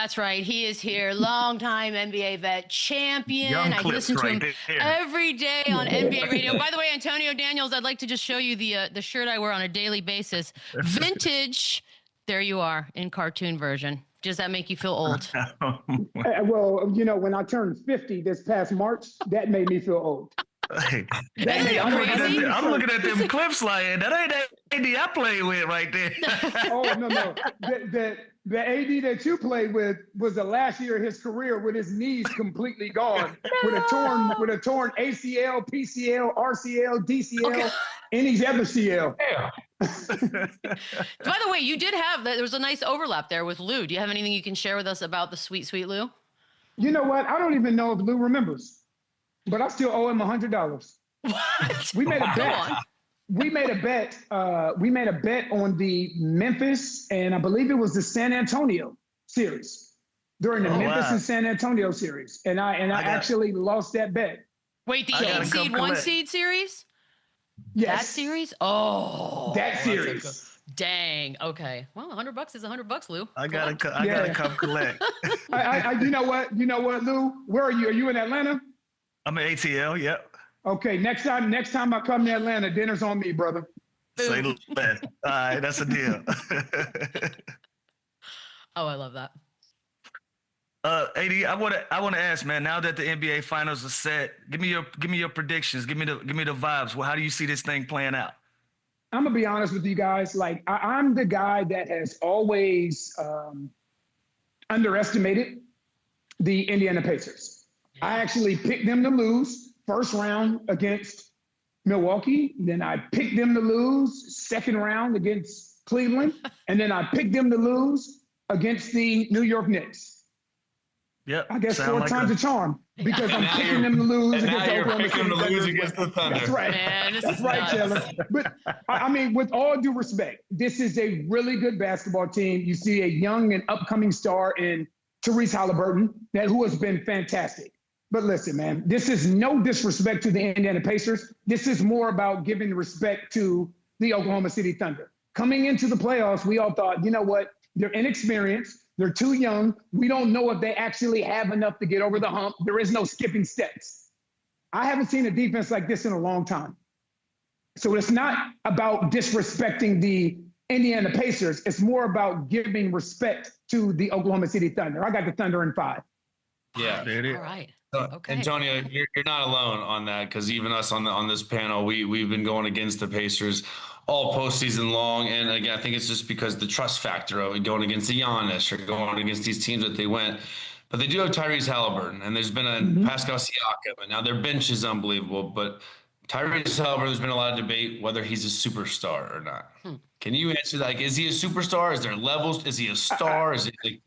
That's right. He is here. Longtime NBA vet, champion. Young I clips listen to right him there. every day on NBA radio. By the way, Antonio Daniels, I'd like to just show you the shirt I wear on a daily basis. Vintage. There you are in cartoon version. Does that make you feel old? Well, you know, when I turned 50 this past March, that made me feel old. Hey, I'm I'm looking at them clips like that ain't that AD I played with right there. Oh no. The AD that you played with was the last year of his career with his knees completely gone, with a torn ACL, PCL, RCL, DCL, any other CL. Yeah. By the way, you did have there was a nice overlap there with Lou. Do you have anything you can share with us about the sweet Lou? You know what? I don't even know if Lou remembers, but I still owe him $100. What? We made a bet. Go on. We made a bet. We made a bet on the Memphis and I believe it was the San Antonio series during the Memphis and San Antonio series, and I actually lost that bet. Wait, the 8 seed, 1 seed series? Yes. That series? Oh, that series. Dang. Okay. Well, $100 is $100, Lou. I gotta come collect. You know what, Lou? Where are you? Are you in Atlanta? I'm at ATL. Yep. Okay. Next time I come to Atlanta, dinner's on me, brother. Say less. All right, that's a deal. Oh, I love that. AD, I want to ask, man. Now that the NBA finals are set, give me your predictions. Give me the vibes. Well, how do you see this thing playing out? I'm gonna be honest with you guys. Like I'm the guy that has always underestimated the Indiana Pacers. I actually picked them to lose first round against Milwaukee. Then I picked them to lose second round against Cleveland, and then I picked them to lose against the New York Knicks. Yep. I guess four times a charm because I'm picking them to lose against the Oklahoma City Thunder. Against the Thunder. That's right. Man, That's right, Chandler. But I mean, with all due respect, this is a really good basketball team. You see a young and upcoming star in Tyrese HALIBURTON, who has been fantastic. But listen, man, this is no disrespect to the Indiana Pacers. This is more about giving respect to the Oklahoma City Thunder. Coming into the playoffs, we all thought, you know what? They're inexperienced. They're too young. We don't know if they actually have enough to get over the hump. There is no skipping steps. I haven't seen a defense like this in a long time. So it's not about disrespecting the Indiana Pacers. It's more about giving respect to the Oklahoma City Thunder. I got the Thunder in 5. Yeah. There it is. All right. Okay. Antonio, you're not alone on that, because even us on this panel, we've been going against the Pacers all postseason long. And again, I think it's just because the trust factor of it, going against the Giannis or going against these teams that they went. But they do have Tyrese HALIBURTON, and there's been a Pascal Siakam, and now their bench is unbelievable. But Tyrese HALIBURTON, there's been a lot of debate whether he's a superstar or not. Can you answer that? Like, is he a superstar? Is there levels? Is he a star? Is it like,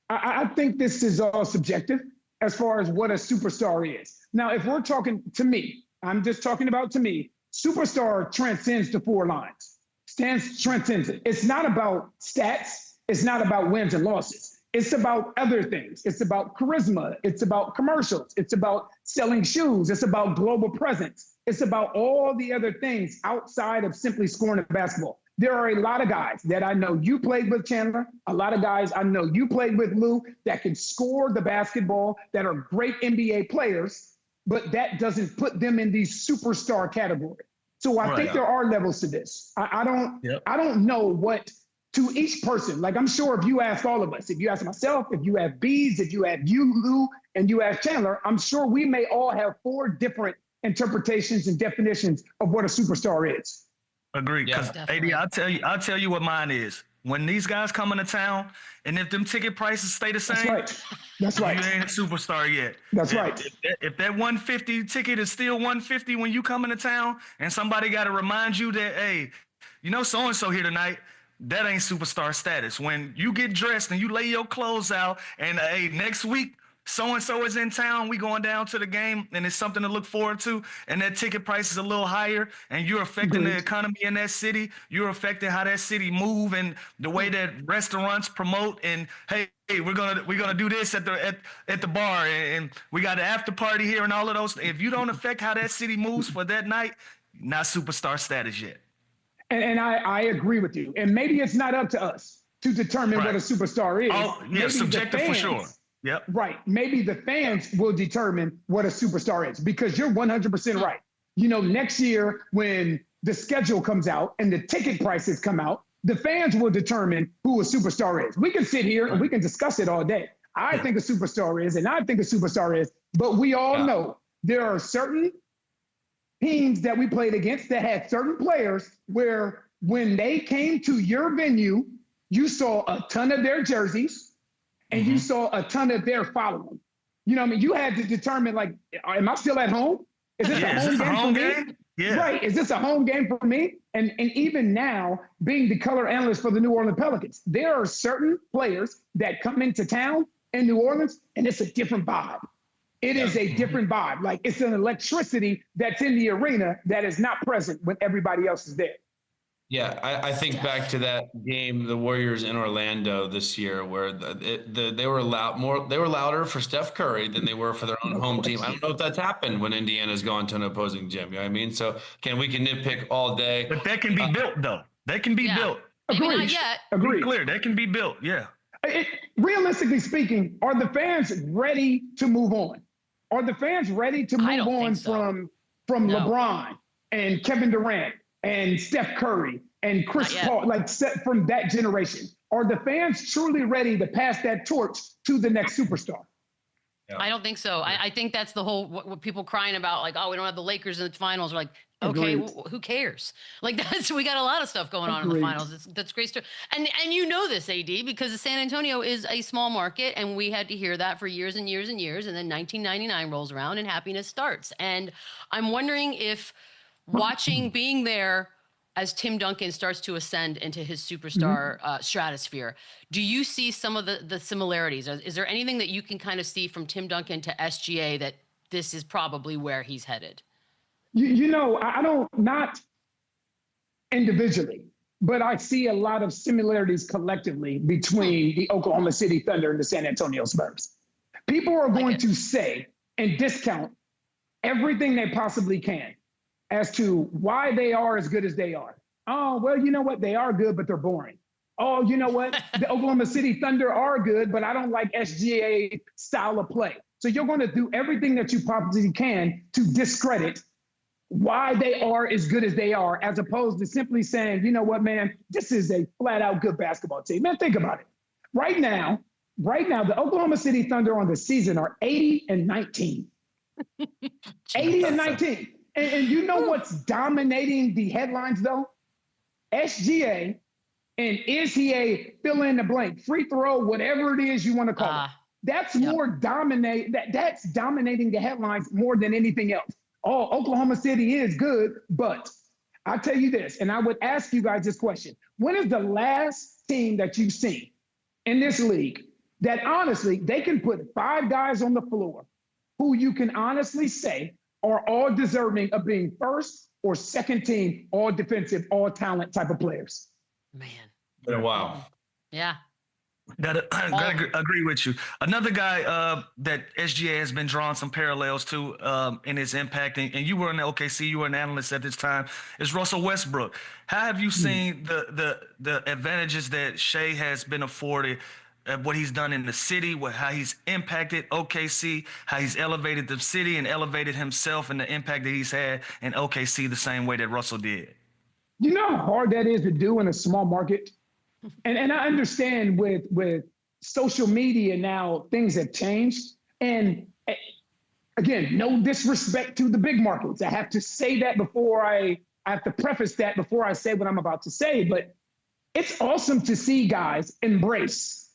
I think this is all subjective as far as what a superstar is. Now, if we're talking to me, I'm just talking about to me, superstar transcends the 4 lines, transcends it. It's not about stats. It's not about wins and losses. It's about other things. It's about charisma. It's about commercials. It's about selling shoes. It's about global presence. It's about all the other things outside of simply scoring a basketball. There are a lot of guys that I know you played with, Chandler, a lot of guys I know you played with, Lou, that can score the basketball, that are great NBA players, but that doesn't put them in the superstar category. So I think there are levels to this. I don't know what, to each person, like I'm sure if you ask all of us, if you ask myself, if you have Bees, if you have you, Lou, and you ask Chandler, I'm sure we may all have 4 different interpretations and definitions of what a superstar is. Agreed. Because AD, I'll tell you what mine is. When these guys come into town, and if them ticket prices stay the same, that's right. You ain't a superstar yet. That's right. If that 150 ticket is still 150 when you come into town, and somebody got to remind you that, hey, you know, so and so here tonight, that ain't superstar status. When you get dressed and you lay your clothes out, and hey, next week, so-and-so is in town, we going down to the game, and it's something to look forward to, and that ticket price is a little higher, and you're affecting the economy in that city, you're affecting how that city move and the way that restaurants promote, and hey, we're gonna do this at the bar, and we got an after party here and all of those. If you don't affect how that city moves for that night, not superstar status yet. And I agree with you. And maybe it's not up to us to determine what a superstar is. Oh, yeah, Maybe subjective for sure. Yep. Right. Maybe the fans will determine what a superstar is, because you're 100% right. You know, next year when the schedule comes out and the ticket prices come out, the fans will determine who a superstar is. We can sit here and we can discuss it all day. I think a superstar is, and I think a superstar is, but we all know there are certain teams that we played against that had certain players where when they came to your venue, you saw a ton of their jerseys and you saw a ton of their following. You know what I mean? You had to determine, like, am I still at home? Is this a home game for me? Yeah. Right. Is this a home game for me? And even now, being the color analyst for the New Orleans Pelicans, there are certain players that come into town in New Orleans, and it's a different vibe. It is a different vibe. Like, it's an electricity that's in the arena that is not present when everybody else is there. Yeah, I think back to that game, the Warriors in Orlando this year, where they were louder for Steph Curry than they were for their own home team. I don't know if that's happened when Indiana's gone to an opposing gym. You know what I mean? So we can nitpick all day. But that can be built, though. That can be built. Maybe Agreed. not yet. Agreed. Be clear, that can be built. Yeah. Realistically speaking, are the fans ready to move on? Are the fans ready to move on from LeBron and Kevin Durant and Steph Curry and Chris Paul, like from that generation? Are the fans truly ready to pass that torch to the next superstar? Yeah. I don't think so. I think that's the whole, what people crying about, like, oh, we don't have the Lakers in the finals. We're like, okay, who cares? Like, we got a lot of stuff going on in the finals. That's great stuff. And you know this, AD, because San Antonio is a small market, and we had to hear that for years and years and years. And then 1999 rolls around and happiness starts. And I'm wondering if being there as Tim Duncan starts to ascend into his superstar stratosphere, do you see some of the similarities? Is there anything that you can kind of see from Tim Duncan to SGA that this is probably where he's headed? You know, I don't, not individually, but I see a lot of similarities collectively between the Oklahoma City Thunder and the San Antonio Spurs. People are going to say and discount everything they possibly can as to why they are as good as they are. Oh, well, you know what? They are good, but they're boring. Oh, you know what? The Oklahoma City Thunder are good, but I don't like SGA style of play. So you're going to do everything that you possibly can to discredit why they are as good as they are, as opposed to simply saying, you know what, man, this is a flat out good basketball team. Man, think about it. Right now, the Oklahoma City Thunder on the season are 80-19. 80-19. And you know what's dominating the headlines, though? SGA, and is he a fill in the blank, free throw, whatever it is you want to call it. That's more that's dominating the headlines more than anything else. Oh, Oklahoma City is good, but I'll tell you this, and I would ask you guys this question. When is the last team that you've seen in this league that honestly, they can put 5 guys on the floor who you can honestly say are all deserving of being first or second team, all defensive, all talent type of players? Man. Been a while. Yeah. Gotta agree with you. Another guy that SGA has been drawing some parallels to in his impact, and you were in OKC, you were an analyst at this time, is Russell Westbrook. How have you seen the advantages that SHAI has been afforded, what he's done in the city, how he's impacted OKC, how he's elevated the city and elevated himself, and the impact that he's had in OKC the same way that Russell did? You know how hard that is to do in a small market? And I understand with social media now, things have changed. And again, no disrespect to the big markets. I have to say that before I have to preface that before I say what I'm about to say. But it's awesome to see guys embrace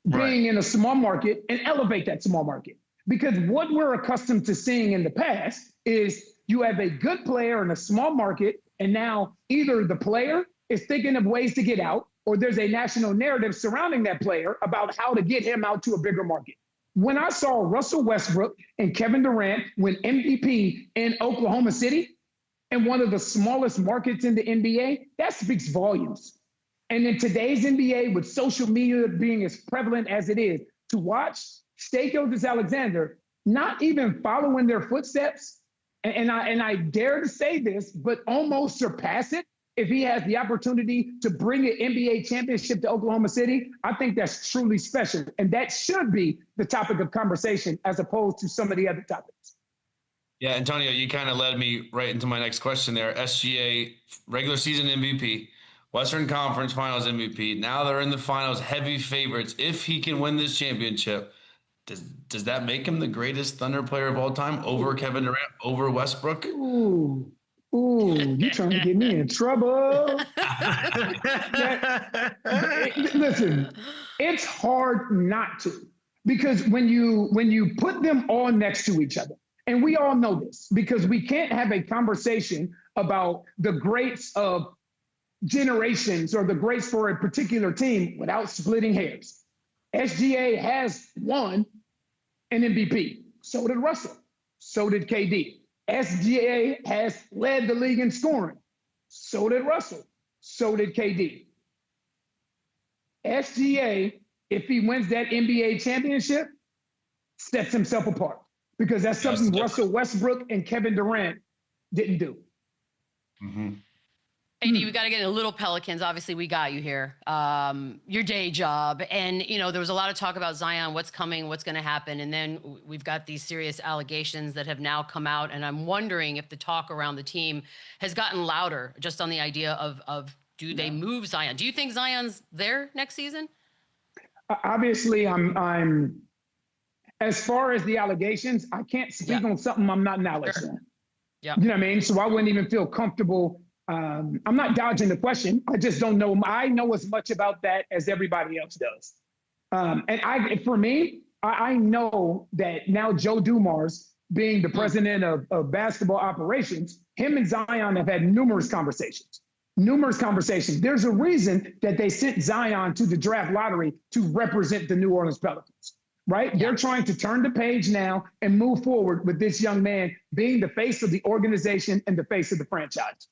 being in a small market and elevate that small market. Because what we're accustomed to seeing in the past is you have a good player in a small market, and now either the player is thinking of ways to get out, or there's a national narrative surrounding that player about how to get him out to a bigger market. When I saw Russell Westbrook and Kevin Durant win MVP in Oklahoma City, in one of the smallest markets in the NBA, that speaks volumes. And in today's NBA, with social media being as prevalent as it is, to watch GILGEOUS-ALEXANDER not even following their footsteps, and I dare to say this, but almost surpass it if he has the opportunity to bring an NBA championship to Oklahoma City, I think that's truly special. And that should be the topic of conversation as opposed to some of the other topics. Yeah, Antonio, you kind of led me right into my next question there. SGA, regular season MVP, Western Conference Finals MVP. Now they're in the finals, heavy favorites. If he can win this championship, does that make him the greatest Thunder player of all time over Kevin Durant, over Westbrook? Ooh, you trying to get me in trouble. Listen, it's hard not to, because when you put them all next to each other, and we all know this, because we can't have a conversation about the greats of generations or the greats for a particular team without splitting hairs. SGA has won an MVP. So did Russell. So did KD. SGA has led the league in scoring. So did Russell. So did KD. SGA, if he wins that NBA championship, sets himself apart, because that's something Russell Westbrook and Kevin Durant didn't do. Mm-hmm. AD, we got to get a little Pelicans. Obviously, we got you here. Your day job. And, you know, there was a lot of talk about Zion, what's coming, what's going to happen. And then we've got these serious allegations that have now come out. And I'm wondering if the talk around the team has gotten louder just on the idea of do they move Zion? Do you think Zion's there next season? Obviously, I'm as far as the allegations, I can't speak on something I'm not knowledge on. Yeah. You know what I mean? So I wouldn't even feel comfortable. I'm not dodging the question. I just don't know. I know as much about that as everybody else does. And for me, I know that now Joe Dumars, being the president of basketball operations, him and Zion have had numerous conversations. There's a reason that they sent Zion to the draft lottery to represent the New Orleans Pelicans, right? Yeah. They're trying to turn the page now and move forward with this young man being the face of the organization and the face of the franchise.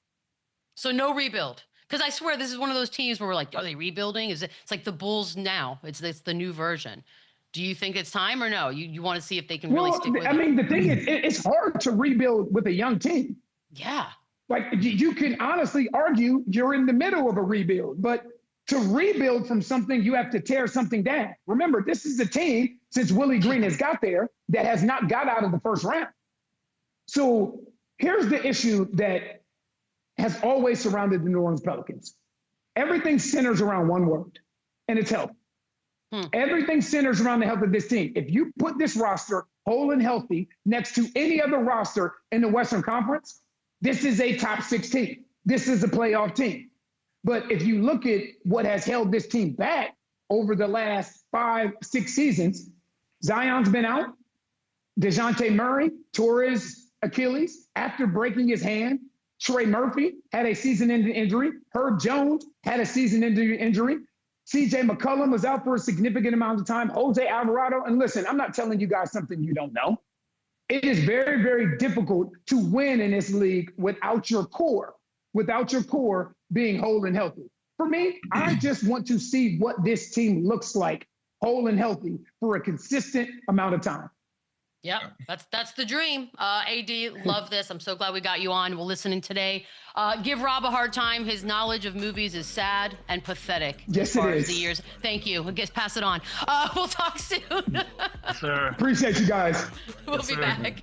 So no rebuild, because I swear this is one of those teams where we're like, are they rebuilding? It's like the Bulls now. It's the new version. Do you think it's time or no? You want to see if they can really stick with it? I mean, the thing is, it's hard to rebuild with a young team. Yeah. Like, you can honestly argue you're in the middle of a rebuild, but to rebuild from something, you have to tear something down. Remember, this is a team, since Willie Green has got there, that has not got out of the first round. So here's the issue that has always surrounded the New Orleans Pelicans. Everything centers around one word, and it's health. Everything centers around the health of this team. If you put this roster whole and healthy next to any other roster in the Western Conference, this is a top 6 team. This is a playoff team. But if you look at what has held this team back over the last 5-6 seasons, Zion's been out. DeJounte Murray tore his Achilles after breaking his hand. Trey Murphy had a season-ending injury. Herb Jones had a season-ending injury. CJ McCollum was out for a significant amount of time. Jose Alvarado. And listen, I'm not telling you guys something you don't know. It is very, very difficult to win in this league without your core being whole and healthy. For me, I just want to see what this team looks like whole and healthy for a consistent amount of time. Yep, that's the dream. AD, love this. I'm so glad we got you on. We're listening today. Give Rob a hard time. His knowledge of movies is sad and pathetic. Yes, as far it as is. the years. Thank you. I guess pass it on. We'll talk soon. Sir. Appreciate you guys. We'll be back.